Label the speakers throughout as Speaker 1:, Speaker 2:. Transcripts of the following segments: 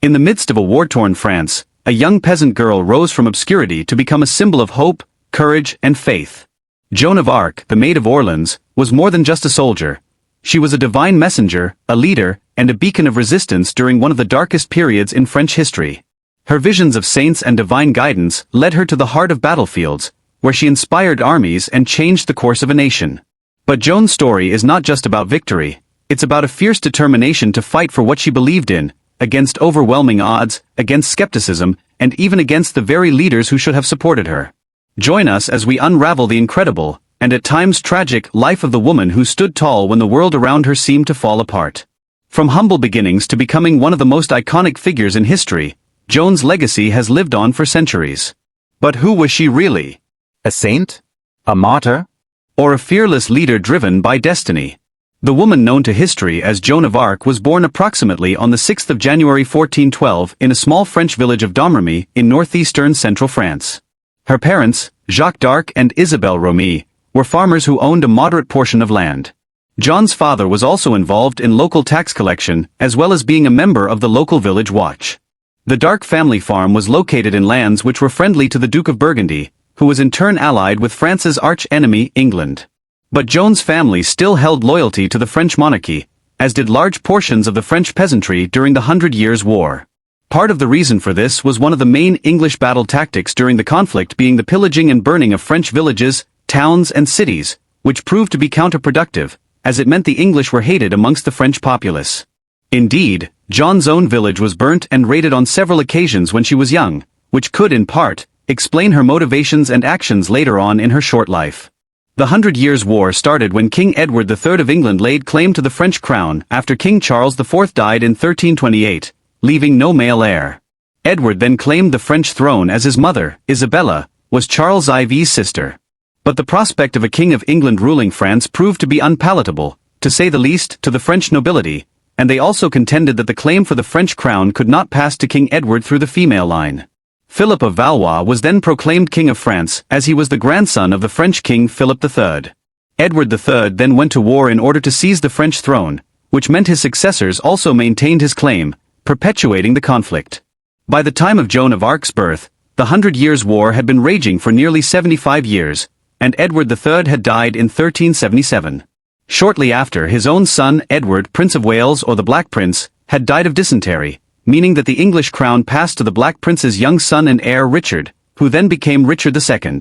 Speaker 1: In the midst of a war-torn France, a young peasant girl rose from obscurity to become a symbol of hope, courage, and faith. Joan of Arc, the Maid of Orleans, was more than just a soldier. She was a divine messenger, a leader, and a beacon of resistance during one of the darkest periods in French history. Her visions of saints and divine guidance led her to the heart of battlefields, where she inspired armies and changed the course of a nation. But Joan's story is not just about victory, it's about a fierce determination to fight for what she believed in, against overwhelming odds, against skepticism, and even against the very leaders who should have supported her. Join us as we unravel the incredible, and at times tragic, life of the woman who stood tall when the world around her seemed to fall apart. From humble beginnings to becoming one of the most iconic figures in history, Joan's legacy has lived on for centuries. But who was she really? A saint? A martyr? Or a fearless leader driven by destiny? The woman known to history as Joan of Arc was born approximately on the 6th of January 1412 in a small French village of Domremy in northeastern central France. Her parents, Jacques d'Arc and Isabelle Romy, were farmers who owned a moderate portion of land. Joan's father was also involved in local tax collection as well as being a member of the local village watch. The d'Arc family farm was located in lands which were friendly to the Duke of Burgundy, who was in turn allied with France's arch-enemy, England. But Joan's family still held loyalty to the French monarchy, as did large portions of the French peasantry during the 100 Years' War. Part of the reason for this was one of the main English battle tactics during the conflict being the pillaging and burning of French villages, towns and cities, which proved to be counterproductive, as it meant the English were hated amongst the French populace. Indeed, Joan's own village was burnt and raided on several occasions when she was young, which could, in part, explain her motivations and actions later on in her short life. The 100 Years' War started when King Edward III of England laid claim to the French crown after King Charles IV died in 1328, leaving no male heir. Edward then claimed the French throne as his mother, Isabella, was Charles IV's sister. But the prospect of a King of England ruling France proved to be unpalatable, to say the least, to the French nobility, and they also contended that the claim for the French crown could not pass to King Edward through the female line. Philip of Valois was then proclaimed King of France as he was the grandson of the French King Philip III. Edward III then went to war in order to seize the French throne, which meant his successors also maintained his claim, perpetuating the conflict. By the time of Joan of Arc's birth, the 100 Years' War had been raging for nearly 75 years, and Edward III had died in 1377. Shortly after, his own son Edward, Prince of Wales or the Black Prince, had died of dysentery, meaning that the English crown passed to the Black Prince's young son and heir Richard, who then became Richard II.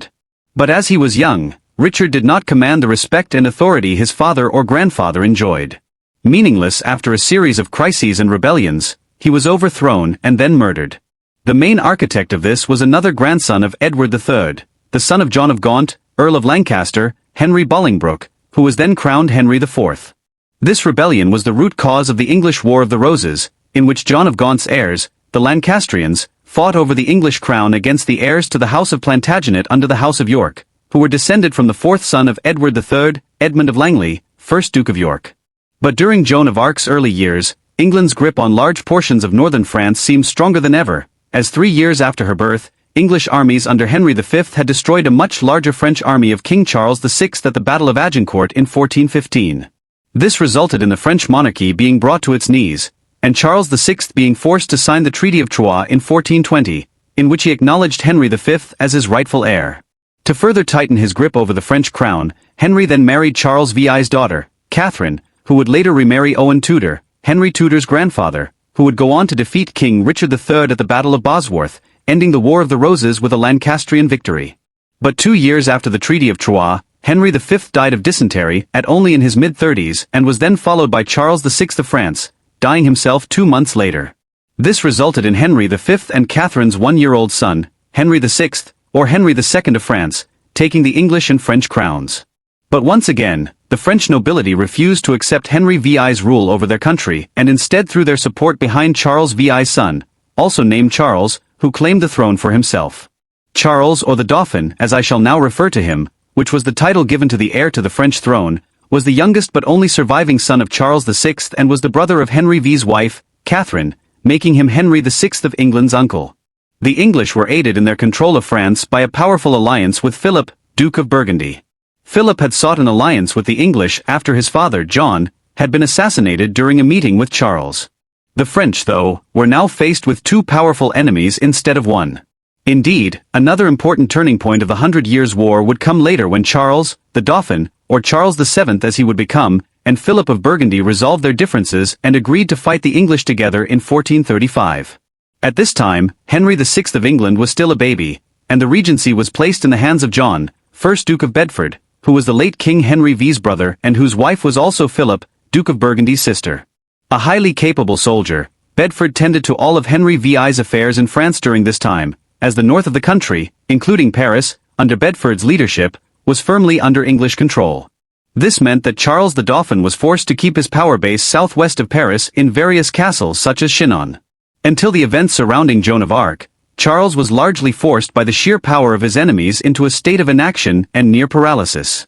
Speaker 1: But as he was young, Richard did not command the respect and authority his father or grandfather enjoyed. Meaningless after a series of crises and rebellions, he was overthrown and then murdered. The main architect of this was another grandson of Edward III, the son of John of Gaunt, Earl of Lancaster, Henry Bolingbroke, who was then crowned Henry IV. This rebellion was the root cause of the English War of the Roses, in which John of Gaunt's heirs, the Lancastrians, fought over the English crown against the heirs to the House of Plantagenet under the House of York, who were descended from the fourth son of Edward III, Edmund of Langley, 1st Duke of York. But during Joan of Arc's early years, England's grip on large portions of northern France seemed stronger than ever, as 3 years after her birth, English armies under Henry V had destroyed a much larger French army of King Charles VI at the Battle of Agincourt in 1415. This resulted in the French monarchy being brought to its knees, and Charles VI being forced to sign the Treaty of Troyes in 1420, in which he acknowledged Henry V as his rightful heir. To further tighten his grip over the French crown, Henry then married Charles VI's daughter, Catherine, who would later remarry Owen Tudor, Henry Tudor's grandfather, who would go on to defeat King Richard III at the Battle of Bosworth, ending the War of the Roses with a Lancastrian victory. But 2 years after the Treaty of Troyes, Henry V died of dysentery at only in his mid-30s and was then followed by Charles VI of France, dying himself 2 months later. This resulted in Henry V and Catherine's 1-year-old son, Henry VI, or Henry II of France, taking the English and French crowns. But once again, the French nobility refused to accept Henry VI's rule over their country and instead threw their support behind Charles VI's son, also named Charles, who claimed the throne for himself. Charles, or the Dauphin, as I shall now refer to him, which was the title given to the heir to the French throne, was the youngest but only surviving son of Charles VI and was the brother of Henry V's wife, Catherine, making him Henry VI of England's uncle. The English were aided in their control of France by a powerful alliance with Philip, Duke of Burgundy. Philip had sought an alliance with the English after his father, John, had been assassinated during a meeting with Charles. The French, though, were now faced with two powerful enemies instead of one. Indeed, another important turning point of the Hundred Years' War would come later when Charles, the Dauphin, or Charles VII as he would become, and Philip of Burgundy resolved their differences and agreed to fight the English together in 1435. At this time, Henry VI of England was still a baby, and the regency was placed in the hands of John, 1st Duke of Bedford, who was the late King Henry V's brother and whose wife was also Philip, Duke of Burgundy's sister. A highly capable soldier, Bedford tended to all of Henry VI's affairs in France during this time, as the north of the country, including Paris, under Bedford's leadership, was firmly under English control. This meant that Charles the Dauphin was forced to keep his power base southwest of Paris in various castles such as Chinon. Until the events surrounding Joan of Arc, Charles was largely forced by the sheer power of his enemies into a state of inaction and near paralysis.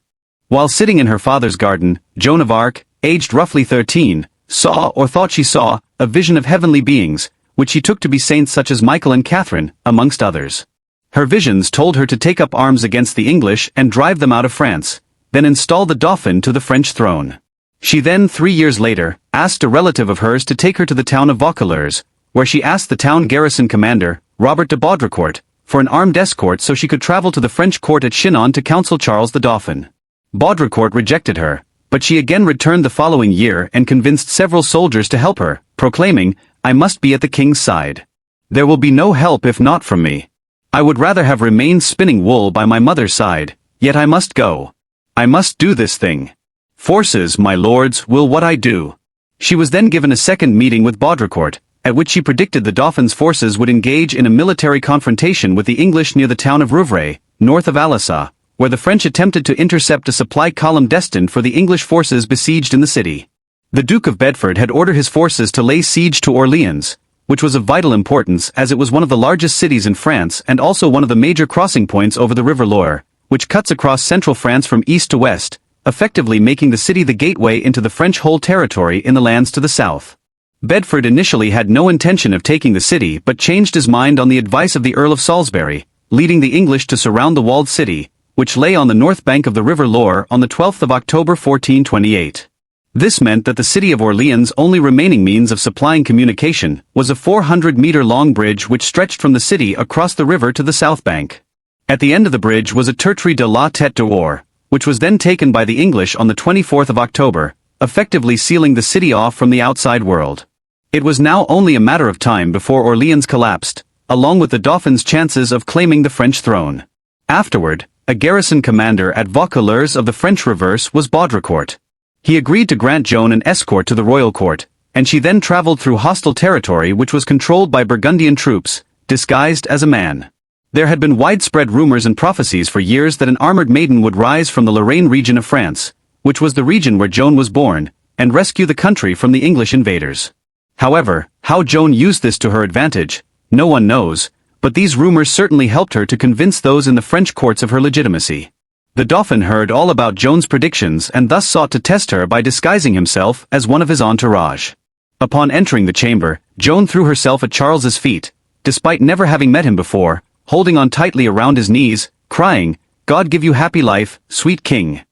Speaker 1: While sitting in her father's garden, Joan of Arc, aged roughly 13, saw or thought she saw a vision of heavenly beings, which she took to be saints such as Michael and Catherine, amongst others. Her visions told her to take up arms against the English and drive them out of France, then install the Dauphin to the French throne. She then, 3 years later, asked a relative of hers to take her to the town of Vaucouleurs, where she asked the town garrison commander, Robert de Baudricourt, for an armed escort so she could travel to the French court at Chinon to counsel Charles the Dauphin. Baudricourt rejected her, but she again returned the following year and convinced several soldiers to help her, proclaiming, "I must be at the king's side. There will be no help if not from me. I would rather have remained spinning wool by my mother's side, yet I must go. I must do this thing. Forces, my lords, will what I do." She was then given a second meeting with Baudricourt, at which she predicted the Dauphin's forces would engage in a military confrontation with the English near the town of Rouvray, north of Alissat, where the French attempted to intercept a supply column destined for the English forces besieged in the city. The Duke of Bedford had ordered his forces to lay siege to Orleans, which was of vital importance as it was one of the largest cities in France and also one of the major crossing points over the River Loire, which cuts across central France from east to west, effectively making the city the gateway into the French whole territory in the lands to the south. Bedford initially had no intention of taking the city but changed his mind on the advice of the Earl of Salisbury, leading the English to surround the walled city, which lay on the north bank of the River Loire on the 12th of October 1428. This meant that the city of Orleans' only remaining means of supplying communication was a 400-meter-long bridge which stretched from the city across the river to the south bank. At the end of the bridge was a Tertre de la Tête d'Or, which was then taken by the English on the 24th of October, effectively sealing the city off from the outside world. It was now only a matter of time before Orleans collapsed, along with the Dauphin's chances of claiming the French throne. Afterward, a garrison commander at Vaucouleurs of the French reverse was Baudricourt. He agreed to grant Joan an escort to the royal court, and she then traveled through hostile territory which was controlled by Burgundian troops, disguised as a man. There had been widespread rumors and prophecies for years that an armored maiden would rise from the Lorraine region of France, which was the region where Joan was born, and rescue the country from the English invaders. However, how Joan used this to her advantage, no one knows, but these rumors certainly helped her to convince those in the French courts of her legitimacy. The Dauphin heard all about Joan's predictions and thus sought to test her by disguising himself as one of his entourage. Upon entering the chamber, Joan threw herself at Charles's feet, despite never having met him before, holding on tightly around his knees, crying, "God give you happy life, sweet king."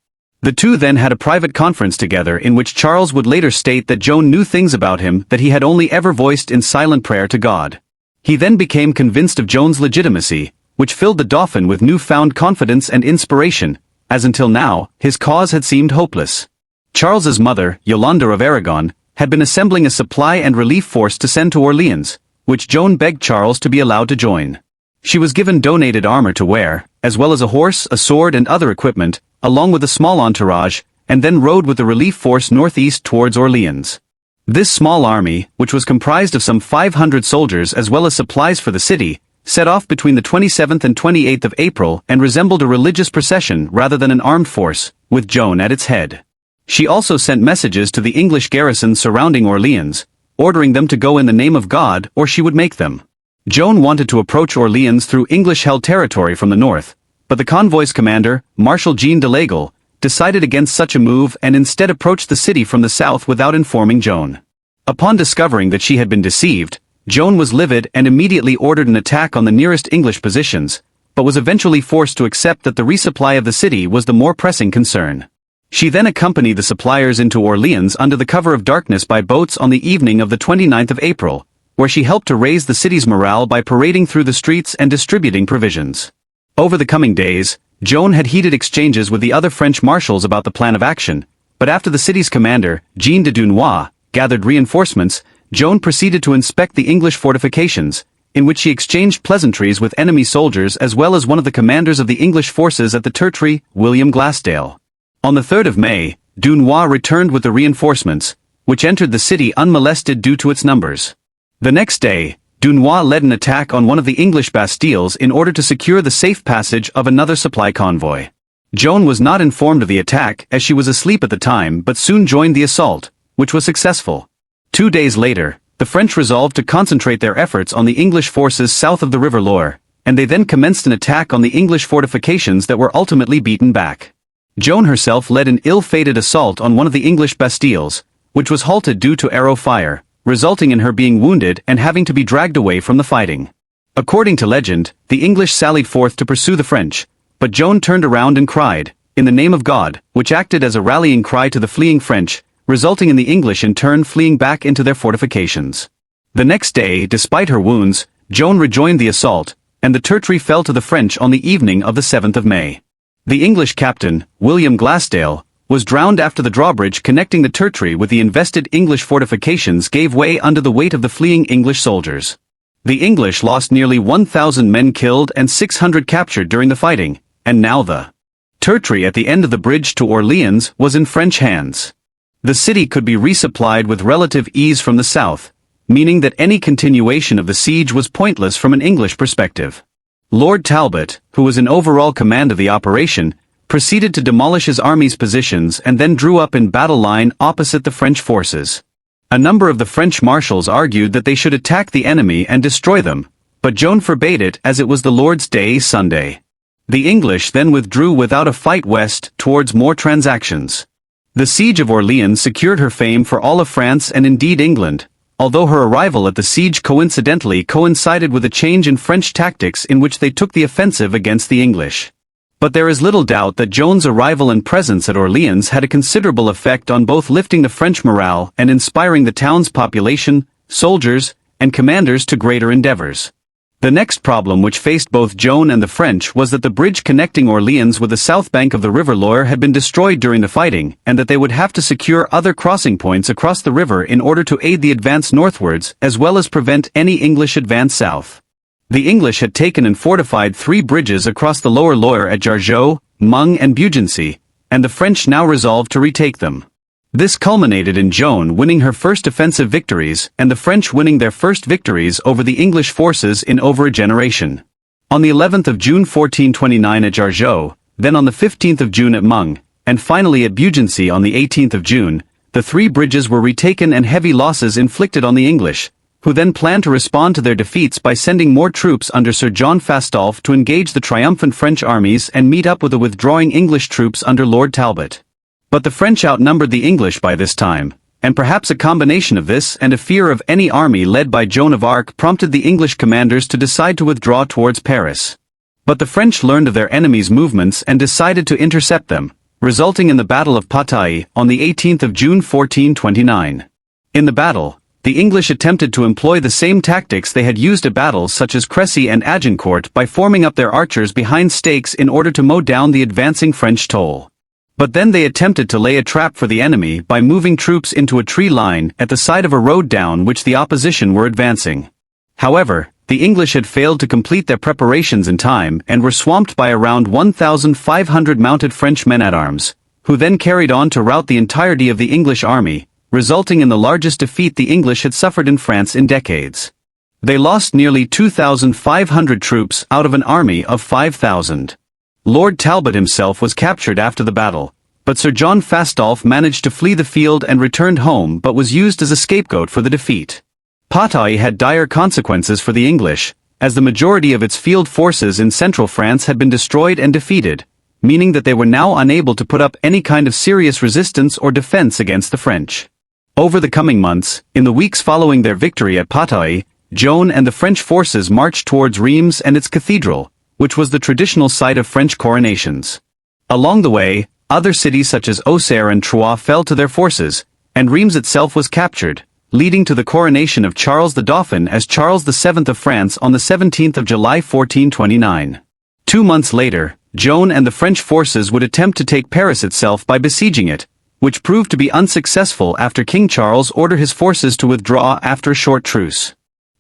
Speaker 1: The two then had a private conference together in which Charles would later state that Joan knew things about him that he had only ever voiced in silent prayer to God. He then became convinced of Joan's legitimacy, which filled the Dauphin with newfound confidence and inspiration, as until now, his cause had seemed hopeless. Charles's mother, Yolande of Aragon, had been assembling a supply and relief force to send to Orleans, which Joan begged Charles to be allowed to join. She was given donated armor to wear, as well as a horse, a sword and other equipment, along with a small entourage, and then rode with the relief force northeast towards Orleans. This small army, which was comprised of some 500 soldiers as well as supplies for the city, set off between the 27th and 28th of April and resembled a religious procession rather than an armed force, with Joan at its head. She also sent messages to the English garrison surrounding Orleans, ordering them to go in the name of God or she would make them. Joan wanted to approach Orleans through English-held territory from the north, but the convoy's commander, Marshal Jean de L'Aigle, decided against such a move and instead approached the city from the south without informing Joan. Upon discovering that she had been deceived, Joan was livid and immediately ordered an attack on the nearest English positions, but was eventually forced to accept that the resupply of the city was the more pressing concern. She then accompanied the suppliers into Orleans under the cover of darkness by boats on the evening of the 29th of April, where she helped to raise the city's morale by parading through the streets and distributing provisions. Over the coming days, Joan had heated exchanges with the other French marshals about the plan of action, but after the city's commander, Jean de Dunois, gathered reinforcements, Joan proceeded to inspect the English fortifications, in which she exchanged pleasantries with enemy soldiers as well as one of the commanders of the English forces at the Tertry, William Glassdale. On the 3rd of May, Dunois returned with the reinforcements, which entered the city unmolested due to its numbers. The next day, Dunois led an attack on one of the English bastilles in order to secure the safe passage of another supply convoy. Joan was not informed of the attack as she was asleep at the time but soon joined the assault, which was successful. 2 days later, the French resolved to concentrate their efforts on the English forces south of the River Loire, and they then commenced an attack on the English fortifications that were ultimately beaten back. Joan herself led an ill-fated assault on one of the English bastilles, which was halted due to arrow fire, resulting in her being wounded and having to be dragged away from the fighting. According to legend, the English sallied forth to pursue the French, but Joan turned around and cried, "In the name of God," which acted as a rallying cry to the fleeing French, resulting in the English in turn fleeing back into their fortifications. The next day, despite her wounds, Joan rejoined the assault, and the Tertry fell to the French on the evening of the 7th of May. The English captain, William Glassdale, was drowned after the drawbridge connecting the Tertry with the invested English fortifications gave way under the weight of the fleeing English soldiers. The English lost nearly 1,000 men killed and 600 captured during the fighting, and now the Tertry at the end of the bridge to Orleans was in French hands. The city could be resupplied with relative ease from the south, meaning that any continuation of the siege was pointless from an English perspective. Lord Talbot, who was in overall command of the operation, proceeded to demolish his army's positions and then drew up in battle line opposite the French forces. A number of the French marshals argued that they should attack the enemy and destroy them, but Joan forbade it as it was the Lord's Day Sunday. The English then withdrew without a fight west towards more transactions. The siege of Orleans secured her fame for all of France and indeed England, although her arrival at the siege coincidentally coincided with a change in French tactics in which they took the offensive against the English. But there is little doubt that Joan's arrival and presence at Orleans had a considerable effect on both lifting the French morale and inspiring the town's population, soldiers, and commanders to greater endeavors. The next problem which faced both Joan and the French was that the bridge connecting Orleans with the south bank of the River Loire had been destroyed during the fighting, and that they would have to secure other crossing points across the river in order to aid the advance northwards as well as prevent any English advance south. The English had taken and fortified 3 bridges across the lower Loire at Jargeau, Meung and Beaugency, and the French now resolved to retake them. This culminated in Joan winning her first offensive victories and the French winning their first victories over the English forces in over a generation. On the 11th of June 1429 at Jargeau, then on the 15th of June at Meung, and finally at Beaugency on the 18th of June, the 3 bridges were retaken and heavy losses inflicted on the English, who then planned to respond to their defeats by sending more troops under Sir John Fastolfe to engage the triumphant French armies and meet up with the withdrawing English troops under Lord Talbot. But the French outnumbered the English by this time, and perhaps a combination of this and a fear of any army led by Joan of Arc prompted the English commanders to decide to withdraw towards Paris. But the French learned of their enemies' movements and decided to intercept them, resulting in the Battle of Patay on the 18th of June 1429. In the battle, the English attempted to employ the same tactics they had used at battles such as Crécy and Agincourt by forming up their archers behind stakes in order to mow down the advancing French toll. But then they attempted to lay a trap for the enemy by moving troops into a tree line at the side of a road down which the opposition were advancing. However, the English had failed to complete their preparations in time and were swamped by around 1,500 mounted French men-at-arms, who then carried on to rout the entirety of the English army, resulting in the largest defeat the English had suffered in France in decades. They lost nearly 2,500 troops out of an army of 5,000. Lord Talbot himself was captured after the battle, but Sir John Fastolfe managed to flee the field and returned home but was used as a scapegoat for the defeat. Patay had dire consequences for the English, as the majority of its field forces in central France had been destroyed and defeated, meaning that they were now unable to put up any kind of serious resistance or defense against the French. Over the coming months, in the weeks following their victory at Patay, Joan and the French forces marched towards Reims and its cathedral, which was the traditional site of French coronations. Along the way, Other cities such as Auxerre and Troyes fell to their forces, and Reims itself was captured, leading to the coronation of Charles the Dauphin as Charles VII of France on the 17th of July 1429. 2 months later, Joan and the French forces would attempt to take Paris itself by besieging it, which proved to be unsuccessful after King Charles ordered his forces to withdraw after a short truce.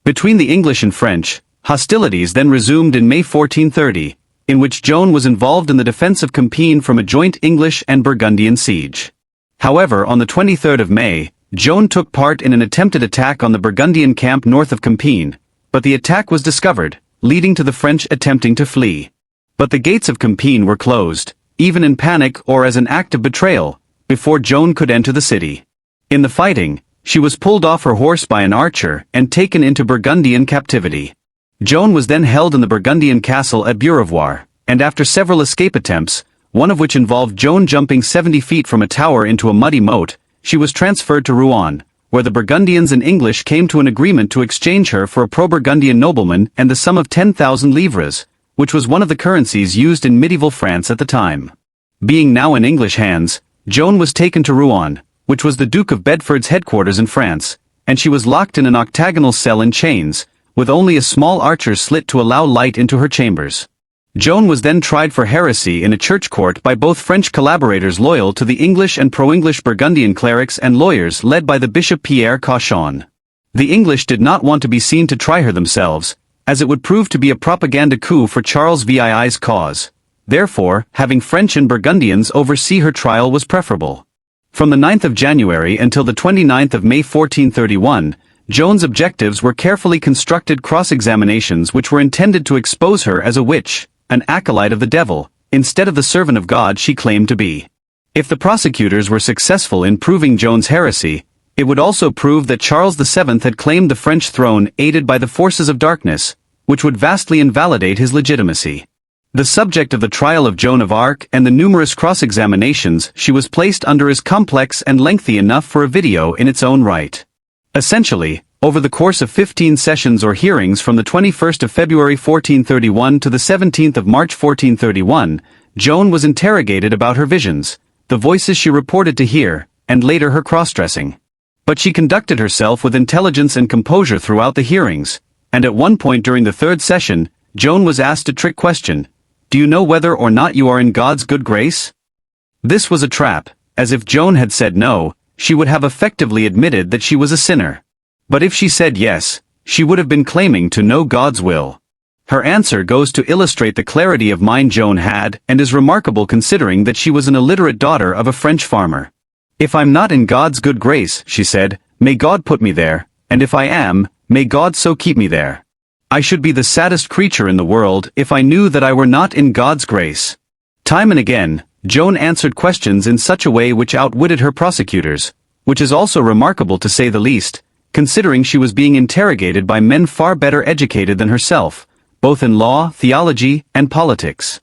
Speaker 1: Between the English and French, hostilities then resumed in May 1430, in which Joan was involved in the defense of Compiègne from a joint English and Burgundian siege. However, on the 23rd of May, Joan took part in an attempted attack on the Burgundian camp north of Compiègne, but the attack was discovered, leading to the French attempting to flee. But the gates of Compiègne were closed, even in panic or as an act of betrayal, before Joan could enter the city. In the fighting, she was pulled off her horse by an archer and taken into Burgundian captivity. Joan was then held in the Burgundian castle at Beaurevoir, and after several escape attempts, one of which involved Joan jumping 70 feet from a tower into a muddy moat, she was transferred to Rouen, where the Burgundians and English came to an agreement to exchange her for a pro-Burgundian nobleman and the sum of 10,000 livres, which was one of the currencies used in medieval France at the time. Being now in English hands, Joan was taken to Rouen, which was the Duke of Bedford's headquarters in France, and she was locked in an octagonal cell in chains, with only a small archer's slit to allow light into her chambers. Joan was then tried for heresy in a church court by both French collaborators loyal to the English and pro-English Burgundian clerics and lawyers led by the Bishop Pierre Cauchon. The English did not want to be seen to try her themselves, as it would prove to be a propaganda coup for Charles VII's cause. Therefore, having French and Burgundians oversee her trial was preferable. From the 9th of January until the 29th of May 1431, Joan's objectives were carefully constructed cross-examinations which were intended to expose her as a witch, an acolyte of the devil, instead of the servant of God she claimed to be. If the prosecutors were successful in proving Joan's heresy, it would also prove that Charles VII had claimed the French throne aided by the forces of darkness, which would vastly invalidate his legitimacy. The subject of the trial of Joan of Arc and the numerous cross-examinations she was placed under is complex and lengthy enough for a video in its own right. Essentially, over the course of 15 sessions or hearings from the 21st of February 1431 to the 17th of March 1431, Joan was interrogated about her visions, the voices she reported to hear, and later her cross-dressing. But she conducted herself with intelligence and composure throughout the hearings, and at one point during the third session, Joan was asked a trick question: "Do you know whether or not you are in God's good grace?" This was a trap, as if Joan had said no, she would have effectively admitted that she was a sinner. But if she said yes, she would have been claiming to know God's will. Her answer goes to illustrate the clarity of mind Joan had and is remarkable considering that she was an illiterate daughter of a French farmer. "If I'm not in God's good grace," she said, "may God put me there, and if I am, may God so keep me there. I should be the saddest creature in the world if I knew that I were not in God's grace." Time and again, Joan answered questions in such a way which outwitted her prosecutors, which is also remarkable to say the least, considering she was being interrogated by men far better educated than herself, both in law, theology, and politics.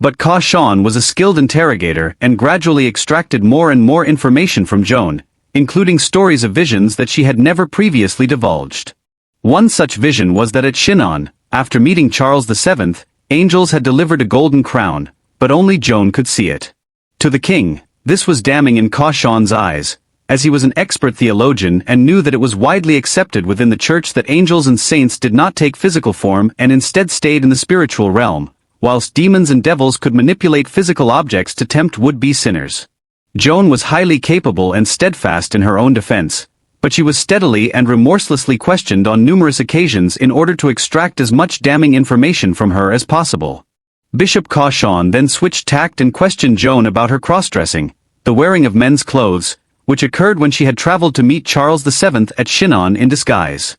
Speaker 1: But Cauchon was a skilled interrogator and gradually extracted more and more information from Joan, including stories of visions that she had never previously divulged. One such vision was that at Chinon, after meeting Charles VII, angels had delivered a golden crown, but only Joan could see it. To the king, this was damning in Cauchon's eyes, as he was an expert theologian and knew that it was widely accepted within the church that angels and saints did not take physical form and instead stayed in the spiritual realm, whilst demons and devils could manipulate physical objects to tempt would-be sinners. Joan was highly capable and steadfast in her own defense, but she was steadily and remorselessly questioned on numerous occasions in order to extract as much damning information from her as possible. Bishop Cauchon then switched tact and questioned Joan about her cross-dressing, the wearing of men's clothes, which occurred when she had traveled to meet Charles VII at Chinon in disguise.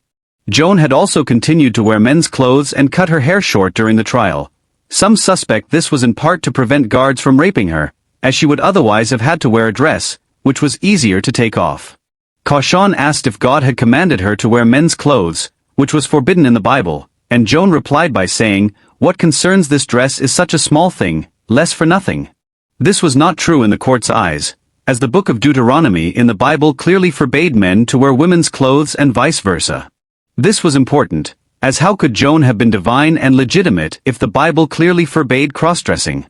Speaker 1: Joan had also continued to wear men's clothes and cut her hair short during the trial. Some suspect this was in part to prevent guards from raping her, as she would otherwise have had to wear a dress, which was easier to take off. Cauchon asked if God had commanded her to wear men's clothes, which was forbidden in the Bible, and Joan replied by saying, "What concerns this dress is such a small thing, less for nothing." This was not true in the court's eyes, as the book of Deuteronomy in the Bible clearly forbade men to wear women's clothes and vice versa. This was important, as how could Joan have been divine and legitimate if the Bible clearly forbade cross-dressing?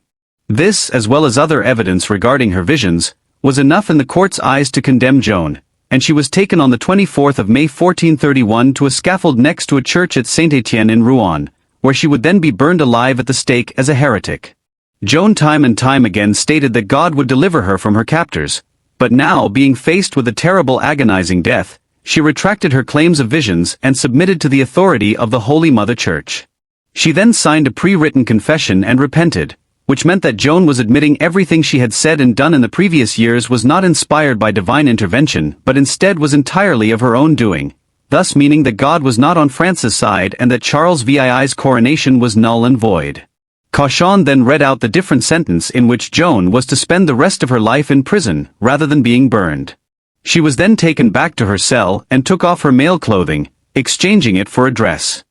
Speaker 1: This, as well as other evidence regarding her visions, was enough in the court's eyes to condemn Joan, and she was taken on the 24th of May 1431 to a scaffold next to a church at Saint-Étienne in Rouen, where she would then be burned alive at the stake as a heretic. Joan time and time again stated that God would deliver her from her captors, but now, being faced with a terrible agonizing death, she retracted her claims of visions and submitted to the authority of the Holy Mother Church. She then signed a pre-written confession and repented, which meant that Joan was admitting everything she had said and done in the previous years was not inspired by divine intervention but instead was entirely of her own doing, thus meaning that God was not on France's side and that Charles VII's coronation was null and void. Cauchon then read out the different sentence in which Joan was to spend the rest of her life in prison rather than being burned. She was then taken back to her cell and took off her male clothing, exchanging it for a dress.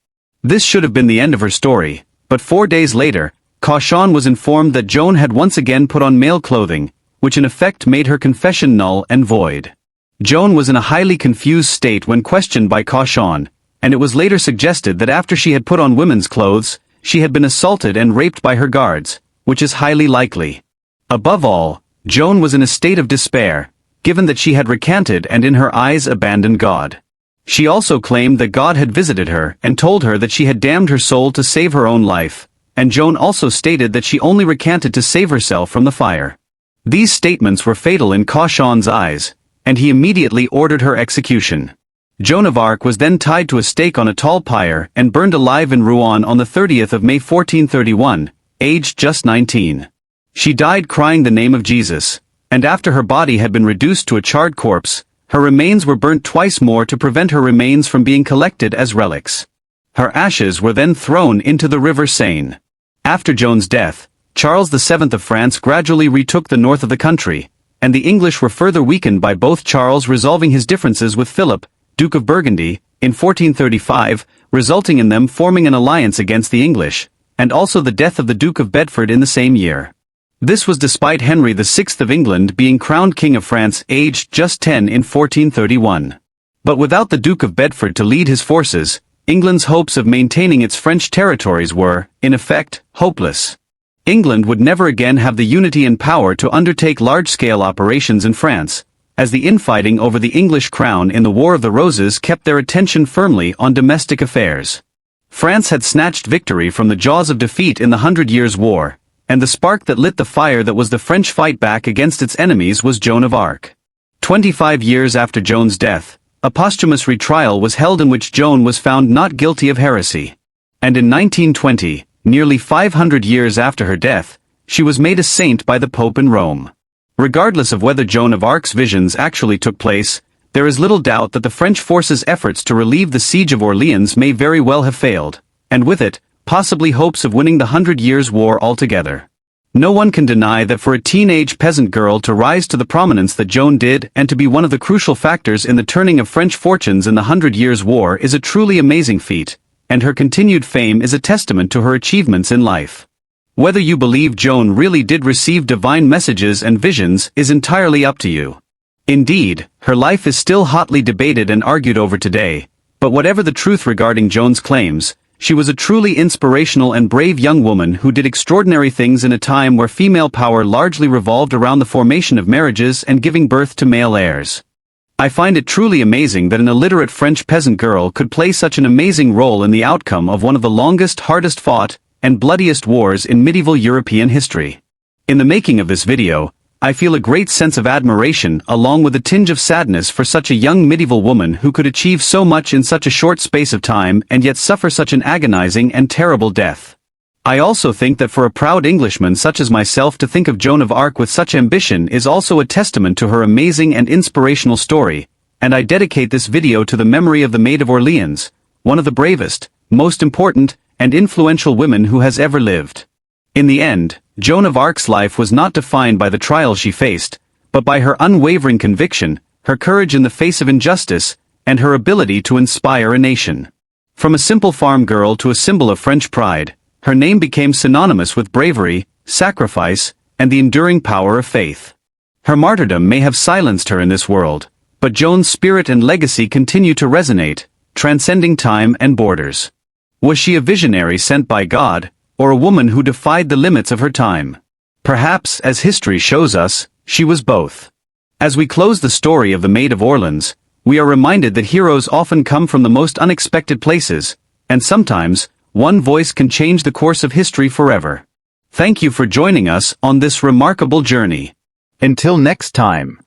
Speaker 1: This should have been the end of her story, but 4 days later, Cauchon was informed that Joan had once again put on male clothing, which in effect made her confession null and void. Joan was in a highly confused state when questioned by Cauchon, and it was later suggested that after she had put on women's clothes, she had been assaulted and raped by her guards, which is highly likely. Above all, Joan was in a state of despair, given that she had recanted and in her eyes abandoned God. She also claimed that God had visited her and told her that she had damned her soul to save her own life, and Joan also stated that she only recanted to save herself from the fire. These statements were fatal in Cauchon's eyes, and he immediately ordered her execution. Joan of Arc was then tied to a stake on a tall pyre and burned alive in Rouen on the 30th of May 1431, aged just 19. She died crying the name of Jesus, and after her body had been reduced to a charred corpse, her remains were burnt twice more to prevent her remains from being collected as relics. Her ashes were then thrown into the river Seine. After Joan's death, Charles VII of France gradually retook the north of the country, and the English were further weakened by both Charles resolving his differences with Philip, Duke of Burgundy, in 1435, resulting in them forming an alliance against the English, and also the death of the Duke of Bedford in the same year. This was despite Henry VI of England being crowned King of France aged just 10 in 1431. But without the Duke of Bedford to lead his forces, England's hopes of maintaining its French territories were, in effect, hopeless. England would never again have the unity and power to undertake large-scale operations in France, as the infighting over the English crown in the War of the Roses kept their attention firmly on domestic affairs. France had snatched victory from the jaws of defeat in the 100 Years' War, and the spark that lit the fire that was the French fight back against its enemies was Joan of Arc. 25 years after Joan's death, a posthumous retrial was held in which Joan was found not guilty of heresy. And in 1920, nearly 500 years after her death, she was made a saint by the Pope in Rome. Regardless of whether Joan of Arc's visions actually took place, there is little doubt that the French forces' efforts to relieve the siege of Orleans may very well have failed, and with it, possibly hopes of winning the 100 Years' War altogether. No one can deny that for a teenage peasant girl to rise to the prominence that Joan did and to be one of the crucial factors in the turning of French fortunes in the 100 Years' War is a truly amazing feat, and her continued fame is a testament to her achievements in life. Whether you believe Joan really did receive divine messages and visions is entirely up to you. Indeed, her life is still hotly debated and argued over today, but whatever the truth regarding Joan's claims, she was a truly inspirational and brave young woman who did extraordinary things in a time where female power largely revolved around the formation of marriages and giving birth to male heirs. I find it truly amazing that an illiterate French peasant girl could play such an amazing role in the outcome of one of the longest, hardest fought, and bloodiest wars in medieval European history. In the making of this video, I feel a great sense of admiration along with a tinge of sadness for such a young medieval woman who could achieve so much in such a short space of time and yet suffer such an agonizing and terrible death. I also think that for a proud Englishman such as myself to think of Joan of Arc with such ambition is also a testament to her amazing and inspirational story, and I dedicate this video to the memory of the Maid of Orleans, one of the bravest, most important, and influential women who has ever lived. In the end, Joan of Arc's life was not defined by the trials she faced, but by her unwavering conviction, her courage in the face of injustice, and her ability to inspire a nation. From a simple farm girl to a symbol of French pride, her name became synonymous with bravery, sacrifice, and the enduring power of faith. Her martyrdom may have silenced her in this world, but Joan's spirit and legacy continue to resonate, transcending time and borders. Was she a visionary sent by God, or a woman who defied the limits of her time? Perhaps, as history shows us, she was both. As we close the story of the Maid of Orleans, we are reminded that heroes often come from the most unexpected places, and sometimes, one voice can change the course of history forever. Thank you for joining us on this remarkable journey. Until next time.